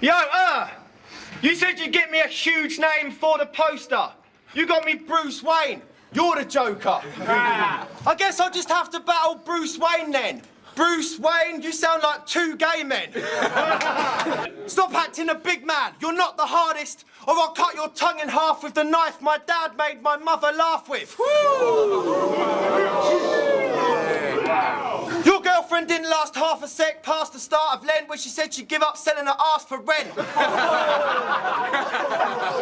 Yo, you said you'd get me a huge name for the poster. You got me Bruce Wayne. You're the Joker. I guess I'll just have to battle Bruce Wayne then. Bruce Wayne, you sound like two gay men. Stop acting a big man. You're not the hardest, or I'll cut your tongue in half with the knife my dad made my mother laugh with. Your girlfriend didn't last half a sec past the start of Lent when she said she'd give up selling her ass for rent.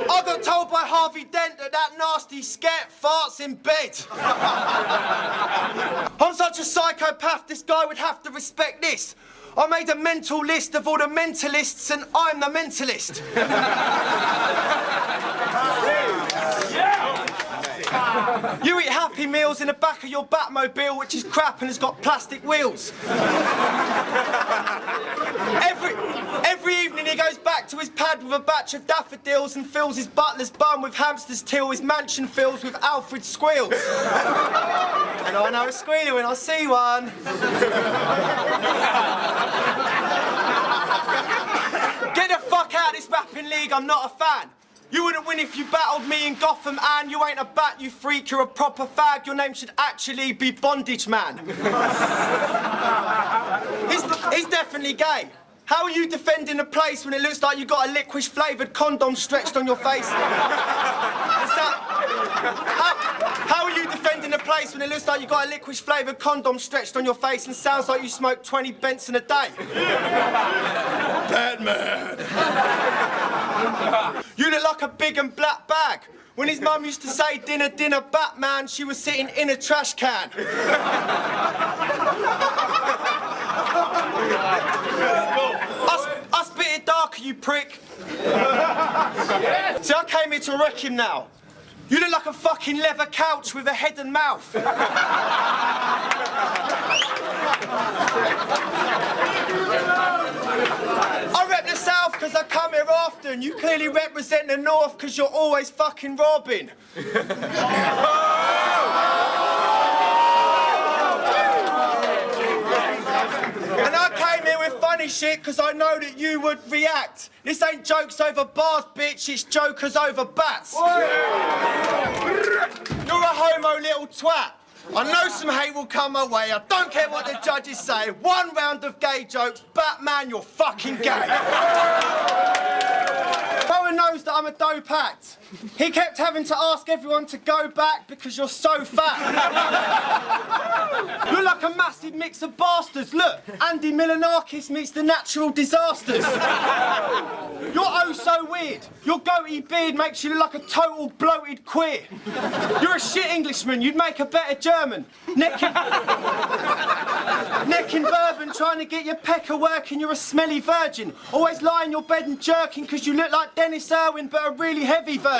I got told by Harvey Dent that nasty scat farts in bed. I'm such a psychopath, this guy would have to respect this. I made a mental list of all the mentalists and I'm the mentalist. You eat Happy Meals in the back of your Batmobile, which is crap and has got plastic wheels. Every evening he goes back to his pad with a batch of daffodils and fills his butler's bum with hamsters till his mansion fills with Alfred squeals. And I know a squealer when I see one. Get the fuck out of this rapping league, I'm not a fan. You wouldn't win if you battled me in Gotham, and you ain't a bat, you freak, you're a proper fag. Your name should actually be Bondage Man. He's definitely gay. How are you defending a place when it looks like you got a licorice-flavoured condom stretched on your face? How are you defending a place when it looks like you got a licorice-flavoured condom stretched on your face and sounds like you smoke 20 Benson a day? Batman! You look like a big and black bag. When his mum used to say, dinner, dinner, Batman, she was sitting in a trash can. I spit it darker, you prick. See, I came here to wreck him now. You look like a fucking leather couch with a head and mouth. I rep the South because I come here often. You clearly represent the North because you're always fucking robbing. And I came here with funny shit because I know that you would react. This ain't jokes over bars, bitch, it's jokers over bats. You're a homo little twat. I know some hate will come my way. I don't care what the judges say. One round of gay jokes, Batman, you're fucking gay. No one knows that I'm a dope act. He kept having to ask everyone to go back because you're so fat. You're like a massive mix of bastards. Look, Andy Milanakis meets the natural disasters. You're oh so weird. Your goatee beard makes you look like a total bloated queer. You're a shit Englishman, you'd make a better German. Neck in bourbon, trying to get your pecker working, you're a smelly virgin. Always lie in your bed and jerking because you look like Dennis Irwin, but a really heavy version.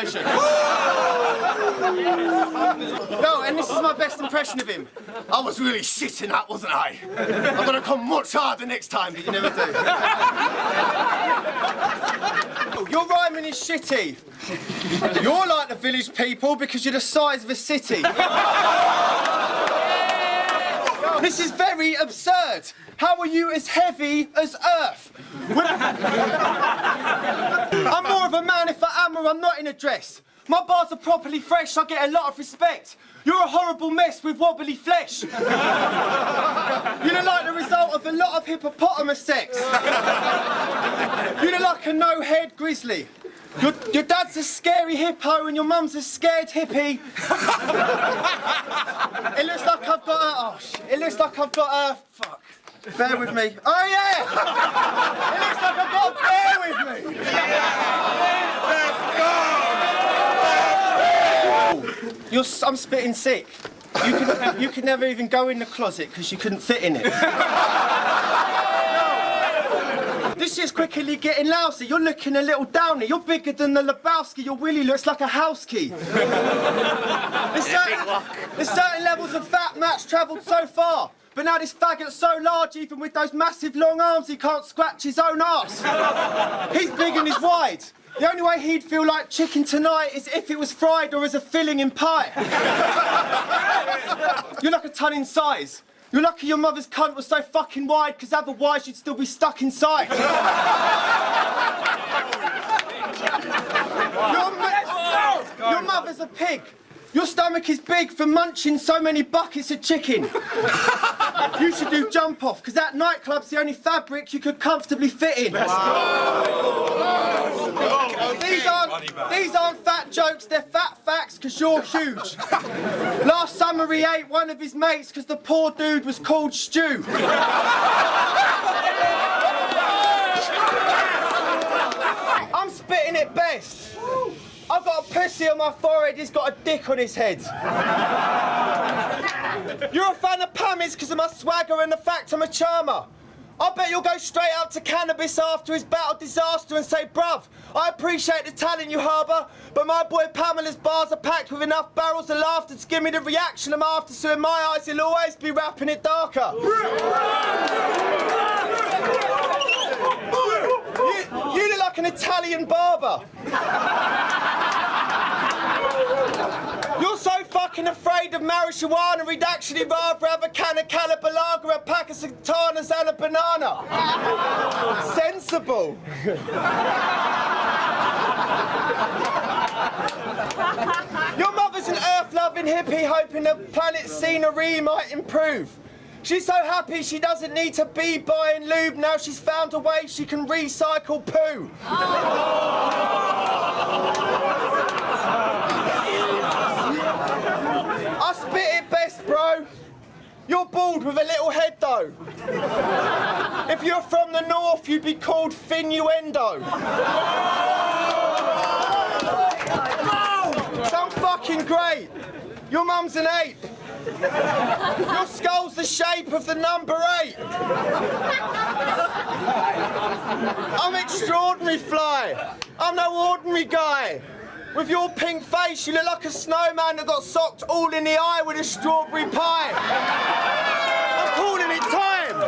No, and this is my best impression of him. I was really shit in that, wasn't I? I'm gonna come much harder next time, but you never do. Your rhyming is shitty. You're like the village people because you're the size of a city. This is very absurd. How are you as heavy as Earth? I'm more of a man if I am or I'm not in a dress. My bars are properly fresh, I get a lot of respect. You're a horrible mess with wobbly flesh. You look like the result of a lot of hippopotamus sex. You look like a no-head grizzly. Your dad's a scary hippo and your mum's a scared hippie. It looks like I've got a... Oh, shit. It looks like I've got a... Fuck. Bear with me. Oh, yeah! It looks like I've got a bear with me. Let's go! I'm spitting sick. You could never even go in the closet because you couldn't fit in it. This shit's quickly getting lousy. You're looking a little downy. You're bigger than the Lebowski. Your willy looks like a house key. There's certain levels of fat Matt's travelled so far. But now this faggot's so large, even with those massive long arms, he can't scratch his own arse. He's big and he's wide. The only way he'd feel like chicken tonight is if it was fried or as a filling in pie. You're like a ton in size. You're lucky your mother's cunt was so fucking wide, because otherwise you'd still be stuck inside. Your mother's a pig. Your stomach is big for munching so many buckets of chicken. You should do jump off, because that nightclub's the only fabric you could comfortably fit in. These aren't fat jokes, they're fat facts, because you're huge. Last summer he ate one of his mates because the poor dude was called Stew. I'm spitting it best. I've got a pussy on my forehead, he's got a dick on his head. You're a fan of Pammies because of my swagger and the fact I'm a charmer. I bet you'll go straight out to Cannabis after his battle disaster and say, bruv, I appreciate the talent you harbour, but my boy Pamela's bars are packed with enough barrels of laughter to give me the reaction I'm after, so in my eyes he'll always be rapping it darker. You look like an Italian barber. You're so fucking afraid of marijuana, he'd actually rather have a can of Calabalaga, a pack of Sultanas and a banana. Sensible. Your mother's an earth-loving hippie hoping the planet's scenery might improve. She's so happy she doesn't need to be buying lube now she's found a way she can recycle poo. I spit it best, bro. You're bald with a little head, though. If you're from the north, you'd be called Finuendo. Sound fucking great. Your mum's an ape. Your skull's the shape of the number 8. I'm extraordinary, Fly. I'm no ordinary guy. With your pink face, you look like a snowman that got socked all in the eye with a strawberry pie. I'm calling it time.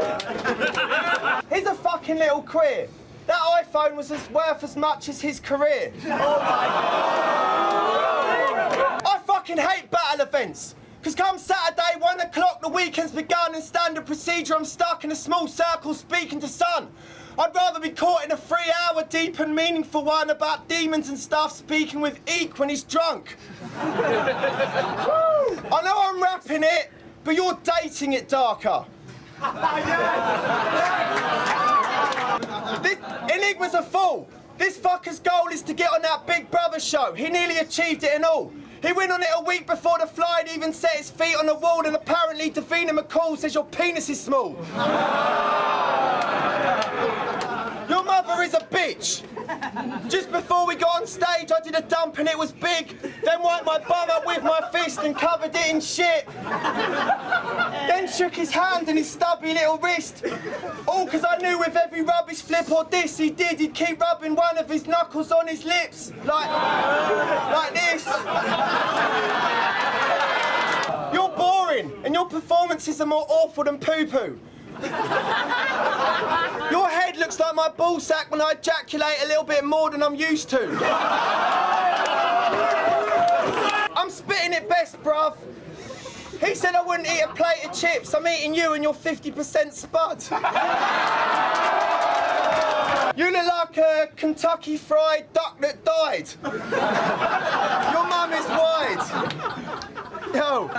He's a fucking little queer. That iPhone was worth as much as his career. I fucking hate battle events. Because come Saturday, 1 o'clock, the weekend's begun, and standard procedure, I'm stuck in a small circle speaking to sun. I'd rather be caught in a 3-hour deep and meaningful one about demons and stuff, speaking with Eek when he's drunk. I know I'm rapping it, but you're dating it darker. This Enigma's a fool. This fucker's goal is to get on that Big Brother show. He nearly achieved it and all. He went on it a week before the fly had even set his feet on the wall, and apparently Davina McCall says your penis is small. Your mother is a bitch. Just before we got on stage, I did a dump and it was big. Then wiped my bum up with my fist and covered it in shit. Then shook his hand and his stubby little wrist. All because I knew with every rubbish flip or diss he did, he'd keep rubbing one of his knuckles on his lips. Like this. You're boring and your performances are more awful than poo-poo. Your head looks like my ballsack when I ejaculate a little bit more than I'm used to. I'm spitting it best, bruv. He said I wouldn't eat a plate of chips. I'm eating you and your 50% spud. You look like a Kentucky Fried Duck that died. Your mum is wide. Yo.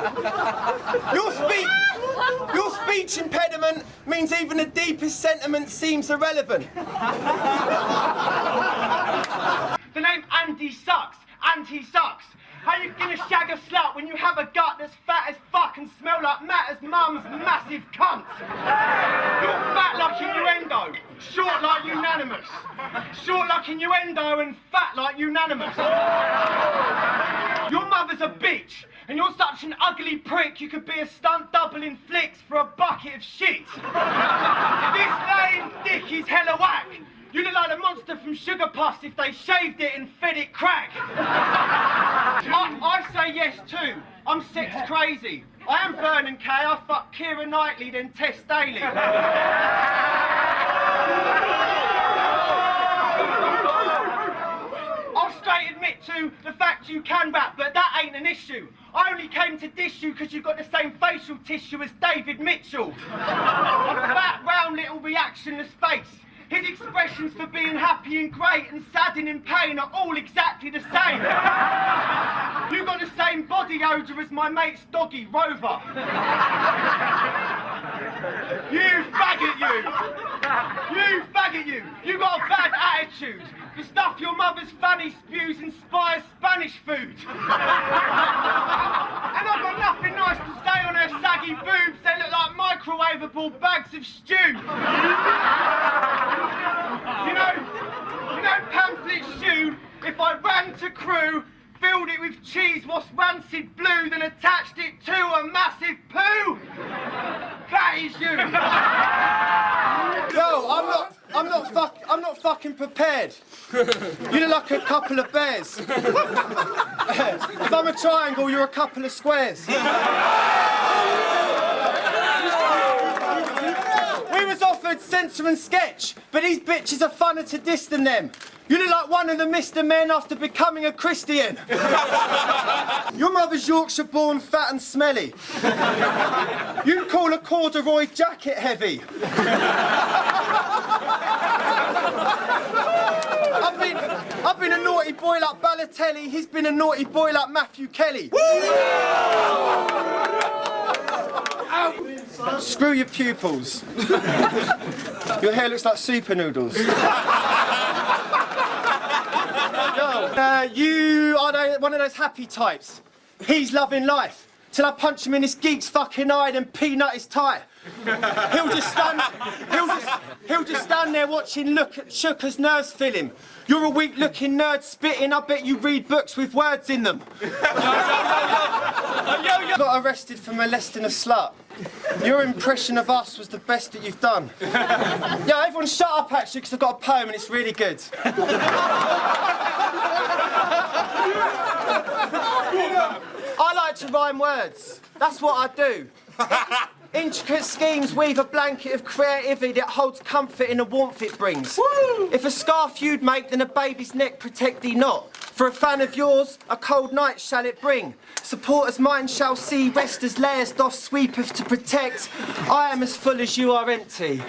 Your speech impediment means even the deepest sentiment seems irrelevant. The name Andy sucks. Andy sucks. How you gonna shag a slut when you have a gut that's fat as fuck and smell like Matt's mum's massive cunt? You're fat like innuendo, short like unanimous. Short like innuendo and fat like unanimous. Your mother's a bitch, and you're such an ugly prick you could be a stunt double in flicks for a bucket of shit. This lame dick is hella whack. You look like a monster from Sugar Puss if they shaved it and fed it crack. I say yes too. I'm sex crazy. I am Vernon Kay. I fuck Keira Knightley, then Tess Daly. I'll straight admit to the fact you can rap, but that ain't an issue. I only came to dish you because you've got the same facial tissue as David Mitchell. A fat, round, little reactionless face. His expressions for being happy and great and sad and in pain are all exactly the same. You've got the same body odour as my mate's doggy, Rover. You faggot, you! You faggot, you! You got a bad attitude. The stuff your mother's fanny spews inspires Spanish food. And I've got nothing nice to say on her saggy boobs. They look like microwavable bags of stew. You know Pamflit shoe, if I ran to crew, filled it with cheese, was rancid blue, then attached it to a massive poo. That is you. Yo, I'm not fucking prepared. You look like a couple of bears. If I'm a triangle, you're a couple of squares. We was offered censor and sketch, but these bitches are funner to diss than them. You look like one of the Mr. Men after becoming a Christian. Your mother's Yorkshire born, fat and smelly. You'd call a corduroy jacket heavy. I've been a naughty boy like Balotelli, he's been a naughty boy like Matthew Kelly. Screw your pupils. Your hair looks like super noodles. You are one of those happy types. He's loving life. Till I punch him in his geek's fucking eye and peanut his tie. He'll just stand there watching Shooker's nerves fill him. You're a weak-looking nerd spitting, I bet you read books with words in them. Got arrested for molesting a slut. Your impression of us was the best that you've done. Yeah, everyone shut up actually, because I've got a poem and it's really good. I like to rhyme words. That's what I do. Intricate schemes weave a blanket of creativity that holds comfort in the warmth it brings. Woo! If a scarf you'd make, then a baby's neck protect thee not. For a fan of yours, a cold night shall it bring. Supporters mine shall see, resters layers doth sweepeth to protect. I am as full as you are empty.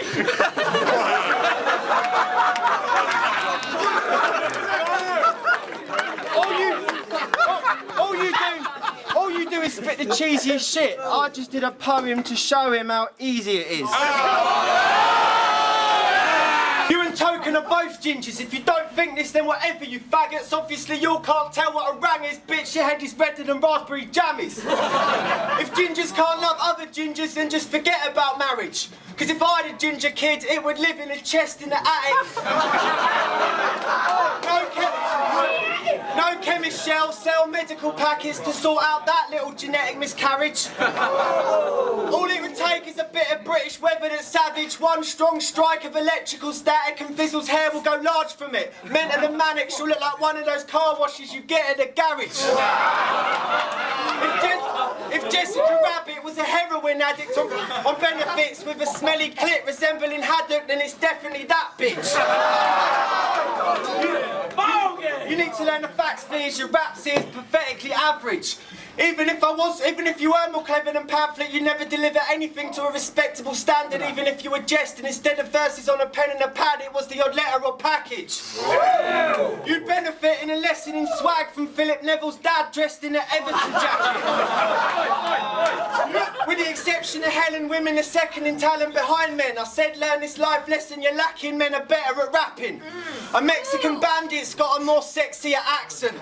All you do is spit the cheesiest shit. I just did a poem to show him how easy it is. You and Token are both gingers. If you don't think this, then whatever, you faggots. Obviously you can't tell what a rang is, bitch. Your head is redder than raspberry jammies. If gingers can't love other gingers, then just forget about marriage. Because if I had a ginger kid, it would live in a chest in the attic. No chemist shall sell medical packets to sort out that little genetic miscarriage. All it would take is a bit of British weather that's savage. One strong strike of electrical static and Fizzle's hair will go large from it. Mental and manic, she'll look like one of those car washes you get at the garage. If Jessica Rabbit was a heroin addict on benefits with a smelly clit resembling Haddock, then it's definitely that bitch. You need to learn the facts, please. Your raps is pathetically average. Even if you were more clever than Pamflit, you'd never deliver anything to a respectable standard. Even if you were jesting, instead of verses on a pen and a pad, it was the odd letter or package. You'd benefit in a lesson in swag from Philip Neville's dad dressed in an Everton jacket. With the exception of Helen, women are second in talent behind men. I said learn this life lesson you're lacking, men are better at rapping. A Mexican bandit's got a more sexier accent.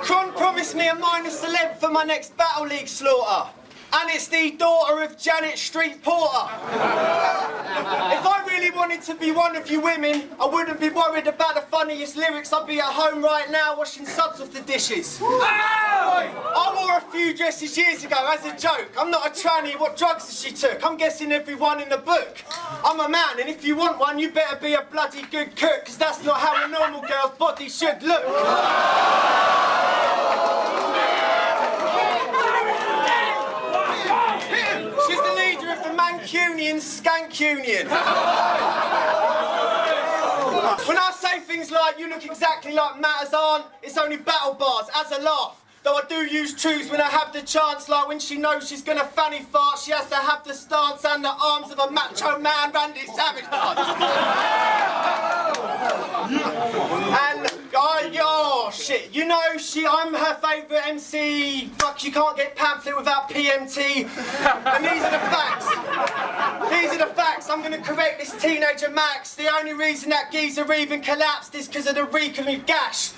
Cron promised me a minor celeb for my next Battle League slaughter. And it's the daughter of Janet Street Porter. If I really wanted to be one of you women, I wouldn't be worried about the funniest lyrics. I'd be at home right now washing suds off the dishes. I wore a few dresses years ago as a joke. I'm not a tranny, what drugs has she took? I'm guessing everyone in the book. I'm a man, and if you want one, you better be a bloody good cook, because that's not how a normal girl's body should look. She's the leader of the Mancunian Skank Union. When I say things like, you look exactly like Matters aunt, it's only battle bars, as a laugh. Though I do use truths when I have the chance, like when she knows she's gonna fanny fart, she has to have the stance and the arms of a macho man, Randy Savage dance. And, oh shit, you know, I'm her favourite MC, fuck, you can't get Pamflit without PMT, and these are the facts. These are the facts. I'm gonna correct this teenager Max. The only reason that geezer even collapsed is because of the reek of his gash.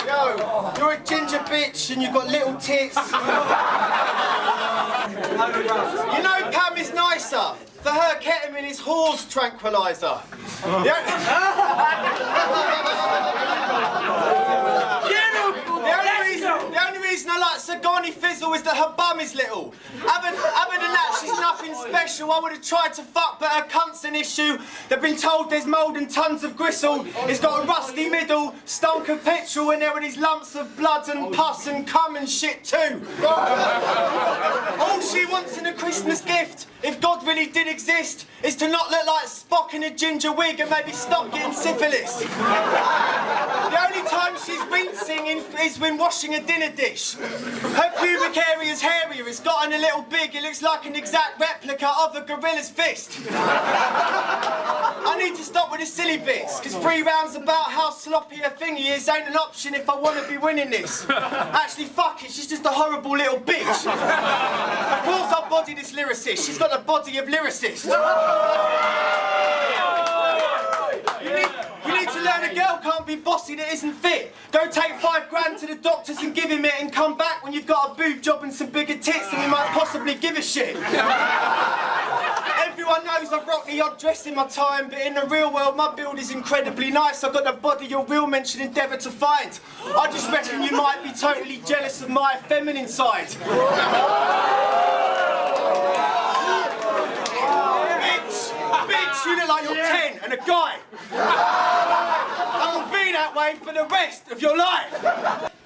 Yo, you're a ginger bitch and you've got little tits. You know Pam is nicer. For her, ketamine is horse tranquilizer. The only reason I like Sagani Fizzle is that her bum is little. Other than that, she's nothing special. I would have tried to fuck, but her cunt's an issue. They've been told there's mould and tons of gristle. It's got a rusty middle, stunk of petrol, and there are these lumps of blood and pus and cum and shit too. All she wants in a Christmas gift, if God really did exist, is to not look like Spock in a ginger wig and maybe stop getting syphilis. The only time she's wincing is when washing a dinner dish. Her pubic area's hairier, it's gotten a little big, it looks like an exact replica of a gorilla's fist. I need to stop with the silly bits, because 3 rounds about how sloppy a thingy is ain't an option if I want to be winning this. Actually, fuck it, she's just a horrible little bitch. Of course I'll body this lyricist, she's got the body of lyricist. You need to learn a girl can't be bossy that isn't fit. Go take 5 grand to the doctors and give him it and come back when you've got a boob job and some bigger tits than you might possibly give a shit. Everyone knows I've rocked the odd dress in my time, but in the real world my build is incredibly nice. I've got the body your real men should endeavour to find. I just reckon you might be totally jealous of my feminine side. Bitch, you look like you're 10 and a guy. And will be that way for the rest of your life.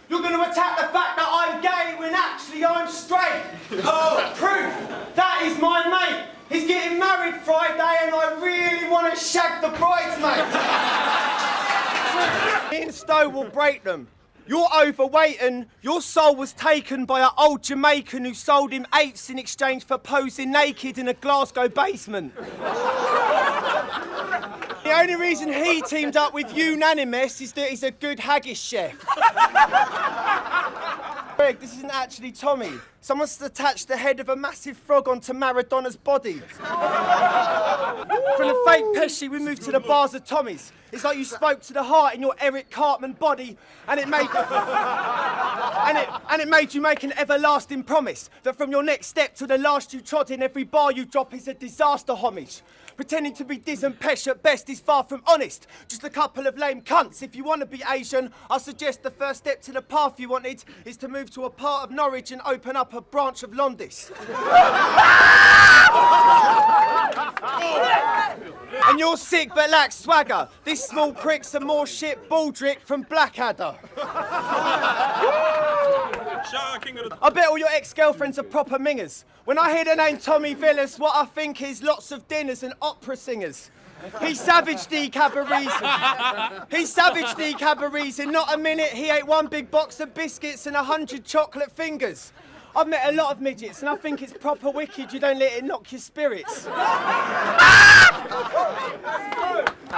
You're going to attack the fact that I'm gay when actually I'm straight. Proof, that is my mate. He's getting married Friday and I really want to shag the bridesmaid. Me and Stowe will break them. You're overweight and your soul was taken by an old Jamaican who sold him 8s in exchange for posing naked in a Glasgow basement. The only reason he teamed up with Unanimous is that he's a good haggis chef. Greg, this isn't actually Tommy. Someone's attached the head of a massive frog onto Maradona's body. From the fake Pesci, we moved to the bars of Tommy's. It's like you spoke to the heart in your Eric Cartman body, and it made you make an everlasting promise that from your next step to the last you trod in, every bar you drop is a disaster homage. Pretending to be Diz and Pesh at best is far from honest. Just a couple of lame cunts. If you want to be Asian, I suggest the first step to the path you wanted is to move to a part of Norwich and open up a branch of Londis. And you're sick but lack swagger. This small prick's a more shit Baldrick from Blackadder. I bet all your ex-girlfriends are proper mingers. When I hear the name Tommy Villas, what I think is lots of dinners and opera singers. He savaged the cabarets. He savaged the cabarets. In not a minute, he ate 1 big box of biscuits and 100 chocolate fingers. I've met a lot of midgets and I think it's proper wicked you don't let it knock your spirits.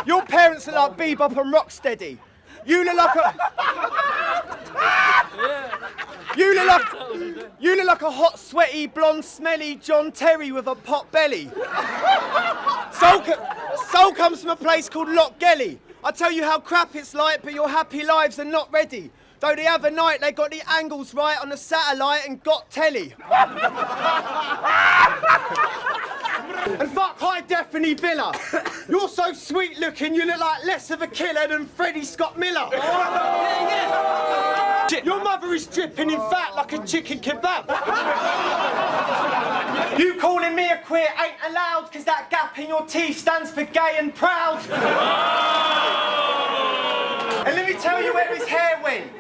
Your parents are like Bebop and Rocksteady. You look like a... You look like a hot, sweaty, blonde, smelly John Terry with a pot belly. Soul comes from a place called Lochgelly. I tell you how crap it's like, but your happy lives are not ready. Though the other night they got the angles right on the satellite and got telly. And fuck High Definy Villa. You're so sweet looking, you look like less of a killer than Freddie Scott Miller. Your mother is dripping in fat like a chicken kebab. You calling me a queer ain't allowed, cause that gap in your teeth stands for gay and proud. And let me tell you where his hair went.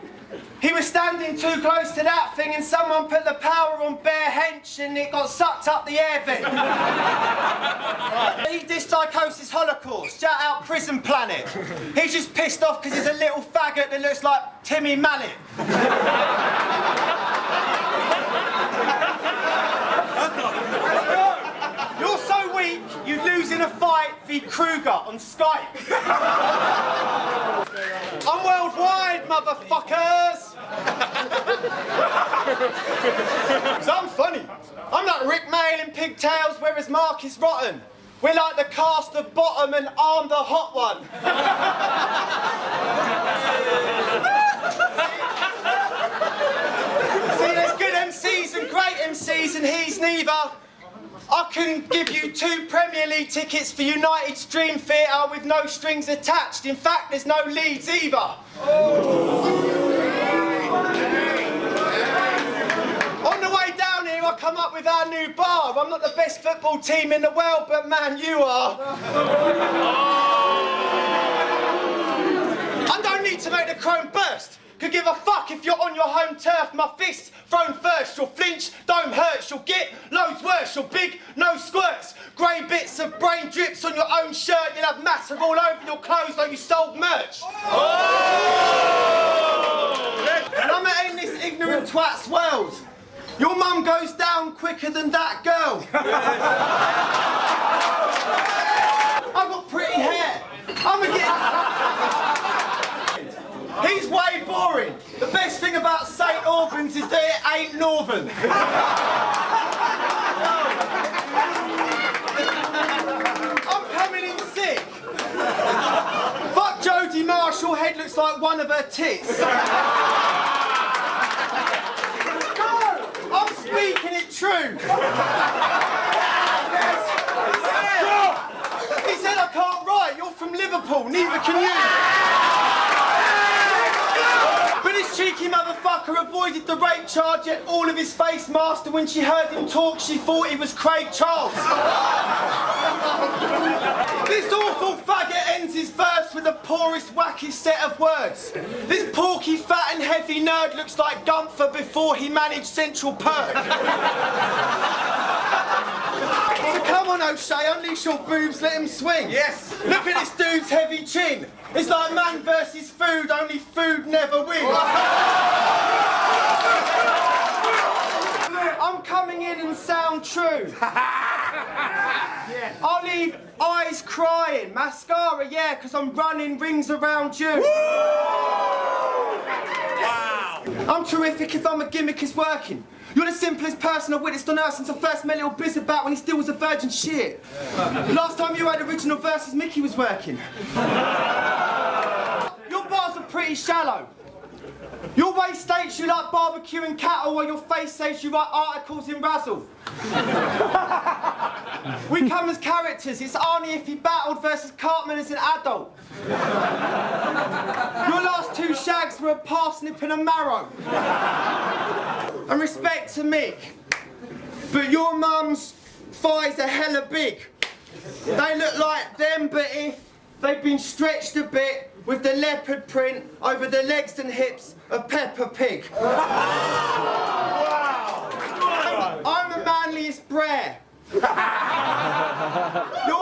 He was standing too close to that thing and someone put the power on bare hench and it got sucked up the air vent. He did Psychosis Holocaust, shout out Prison Planet. He's just pissed off because he's a little faggot that looks like Timmy Mallet. You're so weak, you'd lose in a fight v Kruger on Skype. I'm worldwide, motherfuckers! So I'm funny. I'm like Rick Mail in Pigtails, whereas Mark is rotten. We're like the cast of Bottom and Arm the Hot One. See, there's good MCs and great MCs and he's neither. I can give you 2 Premier League tickets for United's Dream Theatre with no strings attached. In fact, there's no leads either. On the way down here, I come up with our new bar. I'm not the best football team in the world, but man, you are. I don't need to make the chrome burst. Could give a fuck if you're on your home turf. My fists thrown first. You'll flinch, don't hurt. You'll get loads worse. You're big, no squirts. Grey bits of brain drips on your own shirt. You'll have massive all over your clothes like you sold merch. And I'm in this ignorant twat's world. Your mum goes down quicker than that girl. I've got pretty hair. I'm a He's way boring. The best thing about St Albans is that it ain't Northern. I'm coming in sick. Fuck Jodie Marshall, head looks like one of her tits. I'm speaking it true. He said I can't write. You're from Liverpool, neither can you. But this cheeky motherfucker avoided the rape charge, yet all of his face masked, and when she heard him talk, she thought he was Craig Charles. This awful faggot ends his verse with the poorest, wackest set of words. This porky, fat and heavy nerd looks like Gunther before he managed Central Perk. So come on, O'Shea, unleash your boobs, let him swing. Yes. Look at this dude's heavy chin. It's like man versus food, only food never wins. I'm coming in and sound true. I'll leave eyes crying. Mascara, yeah, because I'm running rings around you. Wow. I'm terrific if I'm a gimmick is working. You're the simplest person I've witnessed on earth since I first met little Blizzard back when he still was a virgin shit. Last time you had original verses, Mickey was working. Your bars are pretty shallow. Your waist states you like barbecuing cattle while your face says you write articles in Razzle. We come as characters. It's Arnie if he battled versus Cartman as an adult. Your last 2 shags were a parsnip and a marrow. And respect to Mick, but your mum's thighs are hella big. They look like them, but if they've been stretched a bit with the leopard print over the legs and hips of Peppa Pig. I'm the manliest brer. You're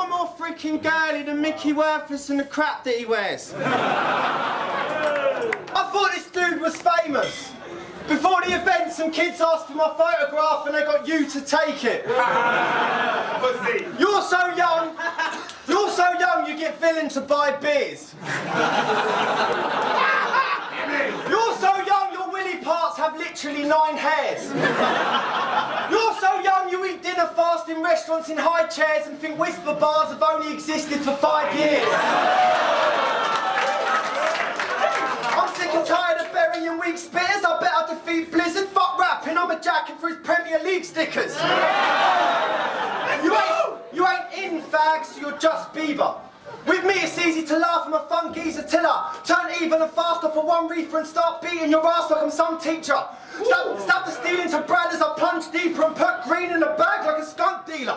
more freaking girly than Mickey Worthless and the crap that he wears. I thought this dude was famous. Before the event, some kids asked for my photograph and they got you to take it. You're so young you get villain to buy beers. You're so young your willy parts have literally 9 hairs. You're so young you eat dinner fast in restaurants in high chairs and think whisper bars have only existed for 5 years. I'm sick and tired of burying weak spitters. I bet I'll defeat Blizzard. Fuck rapping, I'm a jacket for his Premier League stickers. You ain't in, fag, so you're just Bieber. With me it's easy to laugh, I'm a fun geezer till I turn even and faster for 1 reefer and start beating your ass like I'm some teacher. Stop the stealing to Brad as I plunge deeper and put green in the bag like a skunk dealer.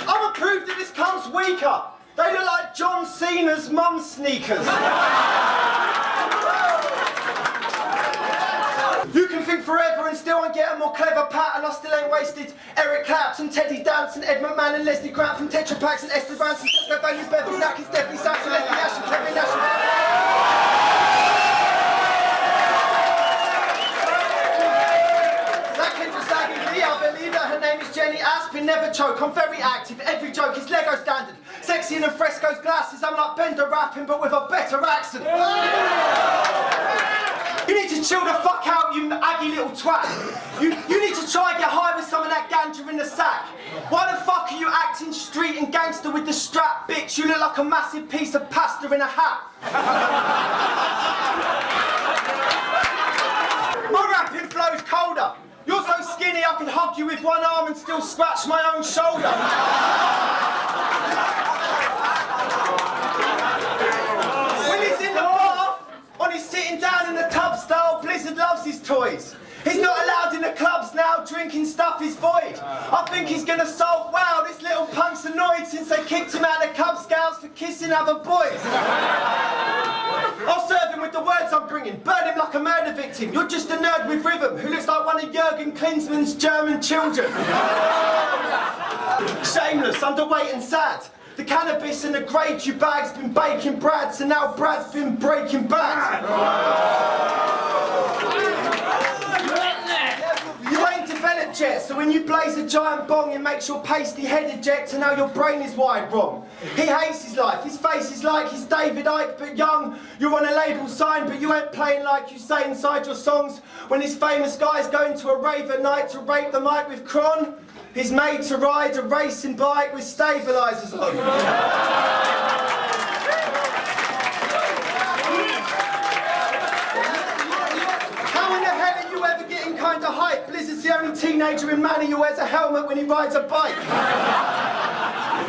I'm a proof that this cunt's weaker. They look like John Cena's mum's sneakers. drink forever and still won't get a more clever pat, and I still ain't wasted Eric Clapton, Teddy Danson, Ed McMahon and Leslie Grant from Tetra Packs and Esther Branson, Tesco Value, Beverly Knackers, Definitely Samson, Leslie Nash and Kevin Nash. I believe that her name is Jenny Aspin, never choke, I'm very active, every joke is Lego standard. Sexy and frescoes glasses, I'm like Bender rapping but with a better accent. You need to chill the fuck out, you aggy little twat. You need to try and get high with some of that ganja in the sack. Why the fuck are you acting street and gangster with the strap, bitch? You look like a massive piece of pasta in a hat. My rapping flow's colder. You're so skinny I can hug you with one arm and still scratch my own shoulder. When he's in the bath, on his sitting down in the tub style, Blizzard loves his toys. He's not allowed in the clubs now, drinking stuff is void. I think he's gonna sulk, wow, this little punk's annoyed since they kicked him out of Cub Scouts for kissing other boys. I'll serve him with the words I'm bringing, burn him like a murder victim. You're just a nerd with rhythm who looks like one of Jurgen Klinsmann's German children. Shameless, underweight and sad. The cannabis and the grade you bag's been baking Brad, so now Brad's been breaking bad. You ain't developed yet, so when you blaze a giant bong it makes your pasty head eject and now your brain is wired wrong. He hates his life, his face is like he's David Icke but young. You're on a label sign but you ain't playing like you say inside your songs. When this famous guy's going to a rave at night to rape the mic with Cron, he's made to ride a racing bike with stabilisers on. Kinda hype. Blizzard's the only teenager in Manny who wears a helmet when he rides a bike.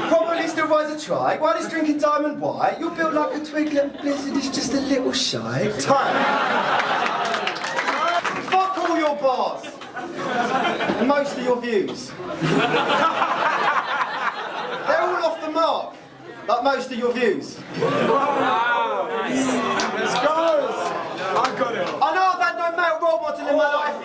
Probably still rides a trike while he's drinking Diamond White. You're built like a twig and Blizzard is just a little shy. Time. Fuck all your bars. And most of your views. They're all off the mark. Like most of your views. Wow. Nice. Let's go. I got it. I know I've had no male role model in my life,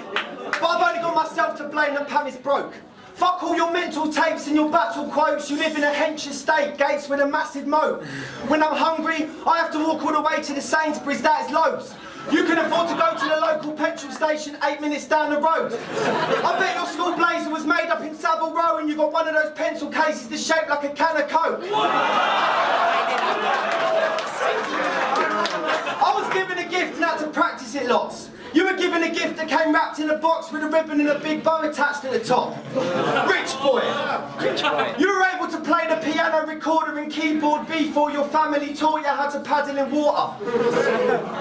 but I've only got myself to blame that Pam is broke. Fuck all your mental tapes and your battle quotes. You live in a hench estate, gates with a massive moat. When I'm hungry, I have to walk all the way to the Sainsbury's, that is loads. You can afford to go to the local petrol station 8 minutes down the road. I bet your school blazer was made up in Savile Row and you got one of those pencil cases that's shaped like a can of Coke. I was given a gift and had to practice it lots. You were given a gift that came wrapped in a box with a ribbon and a big bow attached at the top. Rich boy. You were able to play the piano, recorder and keyboard before your family taught you how to paddle in water.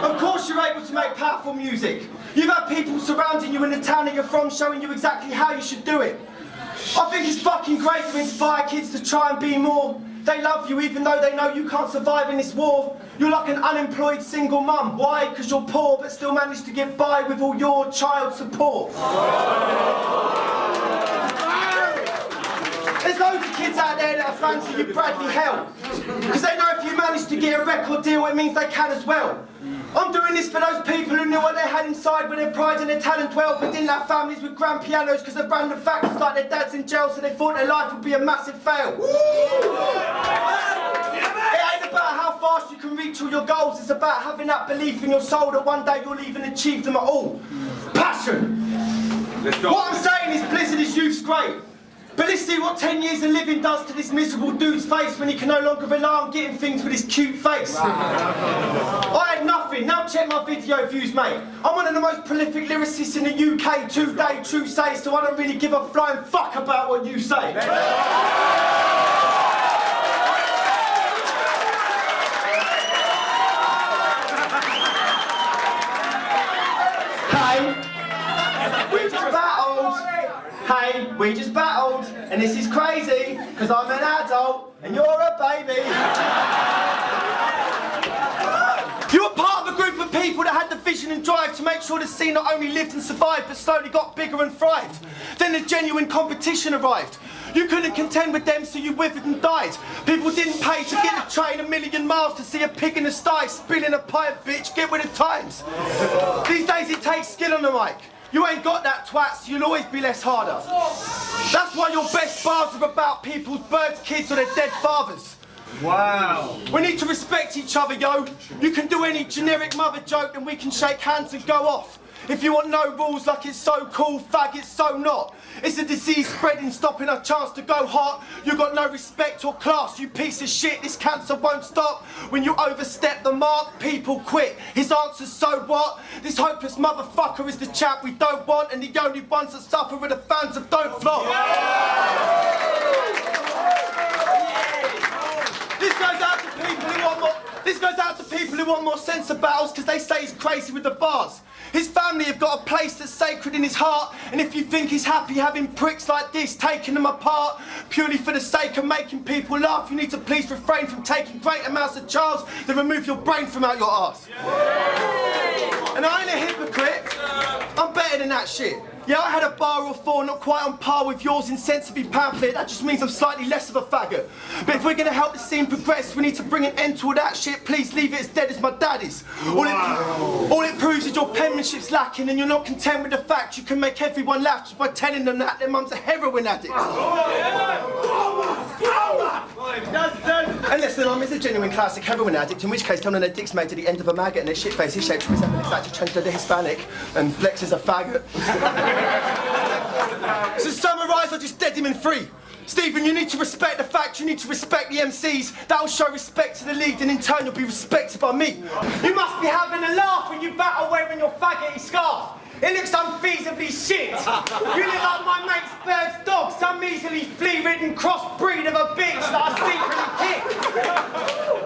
Of course you're able to make powerful music. You've had people surrounding you in the town that you're from showing you exactly how you should do it. I think it's fucking great to inspire kids to try and be more. They love you even though they know you can't survive in this war. You're like an unemployed single mum. Why? Because you're poor but still manage to get by with all your child support. There's loads of kids out there that are fancy you Bradley Hell. Because they know if you manage to get a record deal it means they can as well. I'm doing this for those people who knew what they had inside when their pride and their talent dwelled, but didn't have families with grand pianos because of random factors like their dad's in jail, so they thought their life would be a massive fail. It ain't about how fast you can reach all your goals, it's about having that belief in your soul that one day you'll even achieve them at all. Passion! What I'm saying is Blizzard is youth's great. But let's see what 10 years of living does to this miserable dude's face when he can no longer rely on getting things with his cute face. I had nothing, now check my video views, mate. I'm one of the most prolific lyricists in the UK, 2-day true say, so I don't really give a flying fuck about what you say. Hey, we just battled, and this is crazy, because I'm an adult, and you're a baby. You're part of a group of people that had the vision and drive to make sure the scene not only lived and survived, but slowly got bigger and thrived. Then the genuine competition arrived. You couldn't contend with them, so you withered and died. People didn't pay to get the train 1,000,000 miles to see a pig in a sty, spilling a pipe, bitch, get with the times. These days it takes skill on the mic. You ain't got that twat, so you'll always be less harder. That's why your best bars are about people's birds, kids, or their dead fathers. Wow. We need to respect each other, yo. You can do any generic mother joke and we can shake hands and go off. If you want no rules like it's so cool, fag, it's so not. It's a disease spreading, stopping our chance to go hot. You got no respect or class, you piece of shit. This cancer won't stop. When you overstep the mark, people quit. His answer's so what? This hopeless motherfucker is the chap we don't want, and the only ones that suffer are the fans of Don't Flop. This goes out to people who want more. This goes out to people who want more sense of battles because they say he's crazy with the bars. His family have got a place that's sacred in his heart, and if you think he's happy having pricks like this, taking them apart, purely for the sake of making people laugh, you need to please refrain from taking great amounts of Charles that remove your brain from out your arse. And I ain't a hypocrite, I'm better than that shit. Yeah, I had a bar or four not quite on par with yours in sense of your pamphlet. That just means I'm slightly less of a faggot. But if we're going to help the scene progress, we need to bring an end to all that shit. Please leave it as dead as my daddy's. All it proves is your penmanship's lacking and you're not content with the fact you can make everyone laugh just by telling them that their mum's a heroin addict. Unless their mum is a genuine classic heroin addict, in which case tell them their dick's made to the end of a maggot and their shit face is shaped to resemble its actually transgender Hispanic and Flex is a faggot. To summarise, I just dead him in three. Stephen, you need to respect the fact, you need to respect the MCs. That'll show respect to the league, and in turn you'll be respected by me. You must be having a laugh when you battle wearing your faggoty scarf. It looks unfeasibly shit. You look like my mate's bird's dog, some easily flea-ridden crossbreed of a bitch that I secretly kick.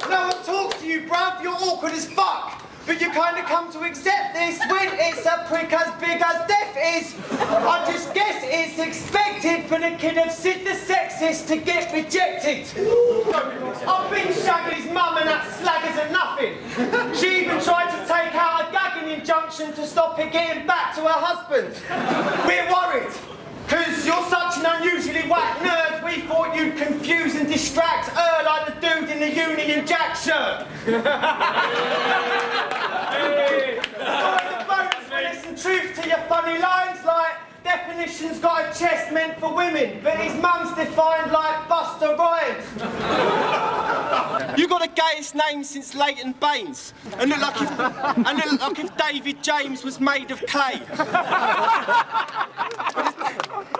No one talks to you, bruv, you're awkward as fuck. But you kind of come to accept this when it's a prick as big as death is. I just guess it's expected for the kid of Sid the sexist to get rejected. I've been shagging his mum and that slag isn't nothing. She even tried to take out a gagging injunction to stop her getting back to her husband. We're worried. Cause you're such an unusually whack nerd, we thought you'd confuse and distract her like the dude in the Union Jack shirt. It's always a bonus when there's some truth to your funny lines, like definition's got a chest meant for women, but his mum's defined like Buster Rhymes. You got the gayest name since Leighton Baines, and look like if David James was made of clay.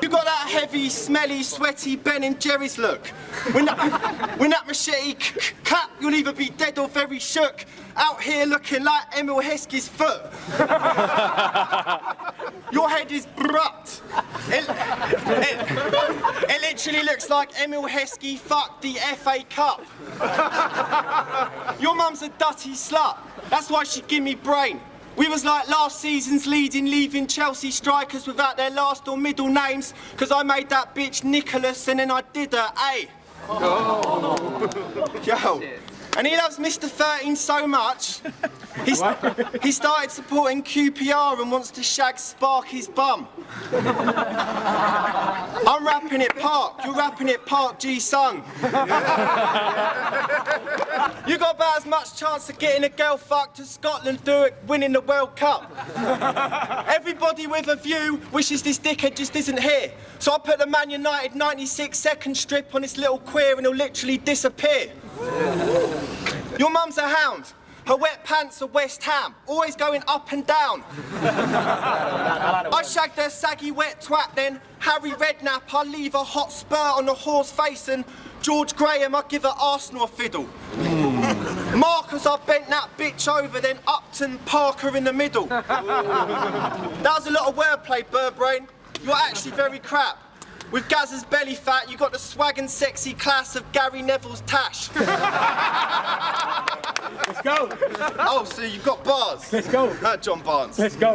You got that heavy, smelly, sweaty Ben and Jerry's look. When that machete clap, you'll either be dead or very shook. Out here looking like Emil Heskey's foot. Your head is abrupt. It literally looks like Emil Heskey fucked the FA Cup. Your mum's a dutty slut. That's why she give me brain. We was like last season's leaving Chelsea strikers without their last or middle names, because I made that bitch Nicholas and then I did her, eh? Oh. Yo. And he loves Mr. 13 so much, he started supporting QPR and wants to shag Sparky's bum. I'm rapping it Park, you're rapping it Park G-Sung. You got about as much chance of getting a girl fucked as Scotland do at winning the World Cup. Everybody with a view wishes this dickhead just isn't here. So I put the Man United 96-second strip on this little queer and he'll literally disappear. Your mum's a hound. Her wet pants are West Ham, always going up and down. I shagged her saggy wet twat then, Harry Redknapp, I leave a hot spur on the horse face, and George Graham, I give her Arsenal a fiddle. Marcus, I bent that bitch over, then Upton Parker in the middle. That was a lot of wordplay, Birdbrain. You're actually very crap. With Gaz's belly fat, you got the swag and sexy class of Gary Neville's tash. Let's go. Oh, so you've got bars? Let's go. John Barnes. Let's go.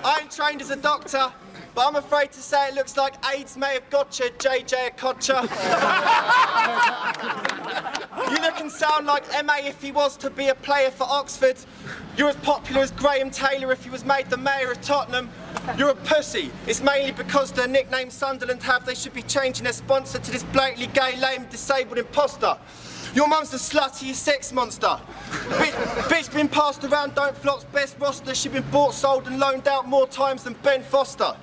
I ain't trained as a doctor, but I'm afraid to say it looks like AIDS may have got you, JJ Okocha. You look and sound like MA if he was to be a player for Oxford. You're as popular as Graham Taylor if he was made the mayor of Tottenham. You're a pussy. It's mainly because the nickname Sunderland have, they should be changing their sponsor to this blatantly gay, lame, disabled imposter. Your mum's the sluttiest sex monster. Bitch been passed around Don't Flop's best roster. She been bought, sold and loaned out more times than Ben Foster.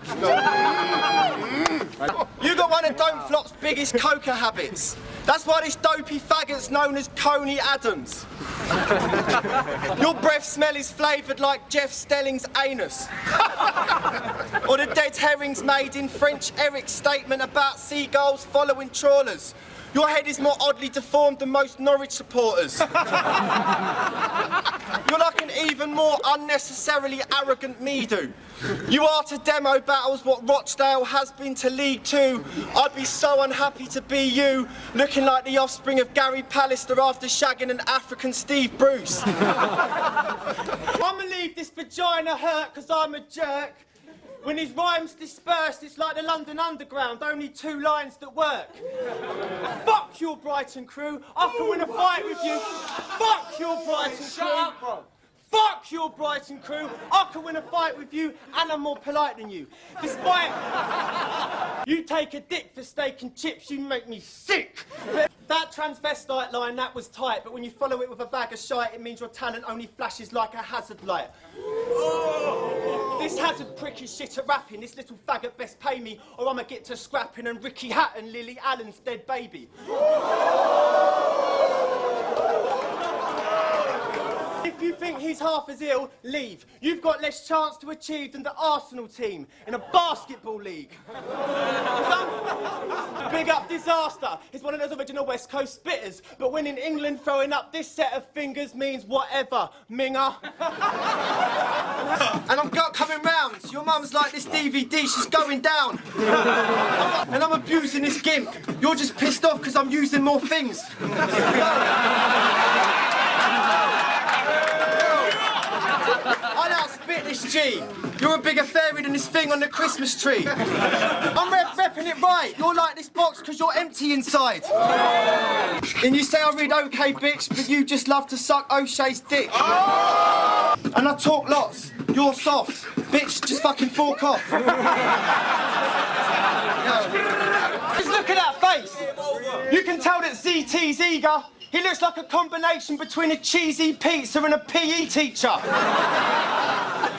You got one of Don't Flop's biggest coca habits. That's why this dopey faggot's known as Coney Adams. Your breath smell is flavoured like Jeff Stelling's anus. Or the dead herrings made in French Eric's statement about seagulls following trawlers. Your head is more oddly deformed than most Norwich supporters. You're like an even more unnecessarily arrogant me-do. You are to demo battles what Rochdale has been to League Two. I'd be so unhappy to be you, looking like the offspring of Gary Pallister after shagging an African Steve Bruce. I'ma leave this vagina hurt cause I'm a jerk. When his rhymes dispersed, it's like the London Underground, only 2 lines that work. Fuck your Brighton crew, I can win a fight with you. Fuck your Brighton crew. Fuck your Brighton crew, I can win a fight with you, and I'm more polite than you. Despite you take a dick for steak and chips, you make me sick. That transvestite line, that was tight, but when you follow it with a bag of shite, it means your talent only flashes like a hazard light. This hazard prick is shit at rapping, this little faggot best pay me, or I'ma get to scrapping and Ricky Hatton, Lily Allen's dead baby. If you think he's half as ill, leave. You've got less chance to achieve than the Arsenal team in a basketball league. Big up Disaster. He's one of those original West Coast spitters, but when in England, throwing up this set of fingers means whatever, minger. And I'm coming round. Your mum's like this DVD, she's going down. And I'm abusing this gimp. You're just pissed off because I'm using more things. I'll outspit this G. You're a bigger fairy than this thing on the Christmas tree. I'm repping it right. You're like this box because you're empty inside. And you say I read okay, bitch, but you just love to suck O'Shea's dick. And I talk lots. You're soft. Bitch, just fucking fork off. Just look at that face. You can tell that ZT's eager. He looks like a combination between a cheesy pizza and a PE teacher.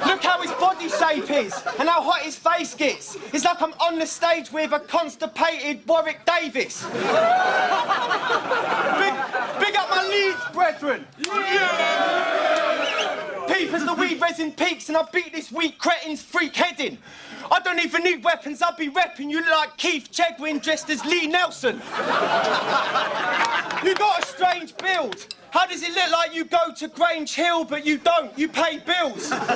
Look how his body shape is and how hot his face gets. It's like I'm on the stage with a constipated Warwick Davis. Big up my Leeds brethren. Yeah. Peep as the weed resin peaks and I beat this weak cretin's freak heading. I don't even need weapons, I'll be repping you like Keith Chegwin dressed as Lee Nelson. You got a strange build. How does it look like you go to Grange Hill but you don't? You pay bills. I've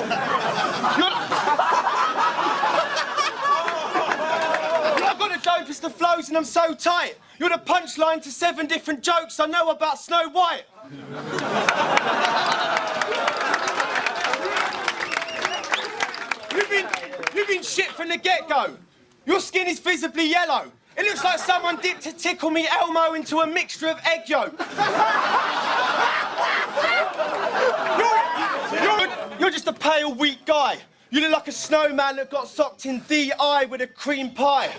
got a dopest of flows and I'm so tight. You're the punchline to 7 different jokes I know about Snow White. You've been shit from the get-go. Your skin is visibly yellow. It looks like someone dipped a Tickle Me Elmo into a mixture of egg yolk. You're just a pale, weak guy. You look like a snowman that got socked in the eye with a cream pie.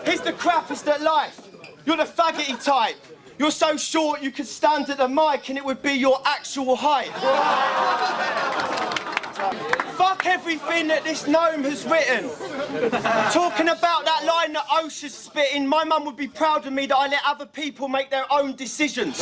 Here's the crappiest at life. You're the faggoty type. You're so short you could stand at the mic and it would be your actual height. Fuck everything that this gnome has written. Talking about that line that OSHA's spitting, my mum would be proud of me that I let other people make their own decisions.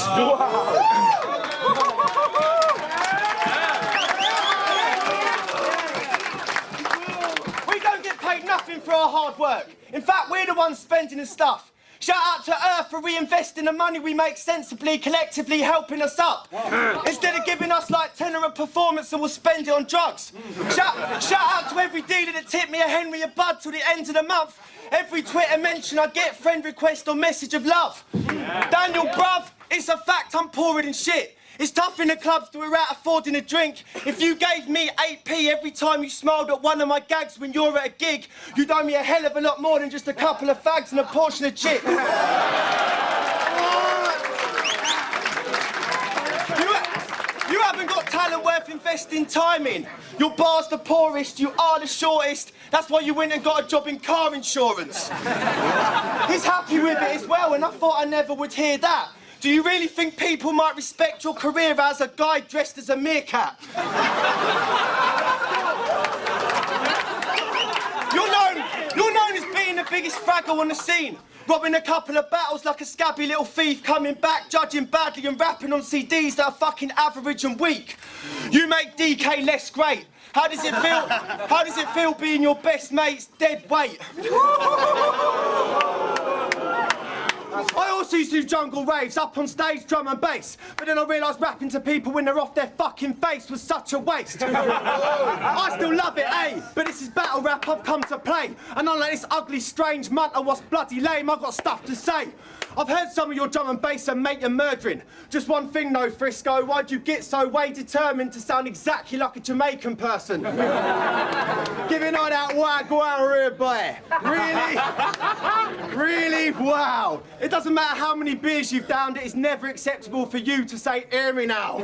We don't get paid nothing for our hard work. In fact, we're the ones spending the stuff. Shout out to Earth for reinvesting the money we make sensibly, collectively helping us up. Instead of giving us like tenner a performance and we'll spend it on drugs. Shout out to every dealer that tipped me a Henry a bud till the end of the month. Every Twitter mention I get, friend request or message of love. Daniel, bruv, it's a fact I'm poorer than shit. It's tough in the clubs to we're out affording a drink. If you gave me 8p every time you smiled at one of my gags when you're at a gig, you'd owe me a hell of a lot more than just a couple of fags and a portion of chips. You have haven't got talent worth investing time in. Your bar's the poorest, you are the shortest. That's why you went and got a job in car insurance. He's happy with it as well, and I thought I never would hear that. Do you really think people might respect your career as a guy dressed as a meerkat? You're known as being the biggest fraggle on the scene. Robbing a couple of battles like a scabby little thief, coming back, judging badly and rapping on CDs that are fucking average and weak. You make DK less great. How does it feel? How does it feel being your best mate's dead weight? I also used to do jungle raves, up on stage, drum and bass. But then I realised rapping to people when they're off their fucking face was such a waste. I still love it, eh? But this is battle rap I've come to play. And unlike this ugly, strange munter what's bloody lame, I've got stuff to say. I've heard some of your drum and bass and mate, you're murdering. Just one thing though, Frisco, why'd you get so way determined to sound exactly like a Jamaican person? Giving all that wagwan, boy. Really? Really? Wow. It doesn't matter how many beers you've downed, it is never acceptable for you to say, hear me now.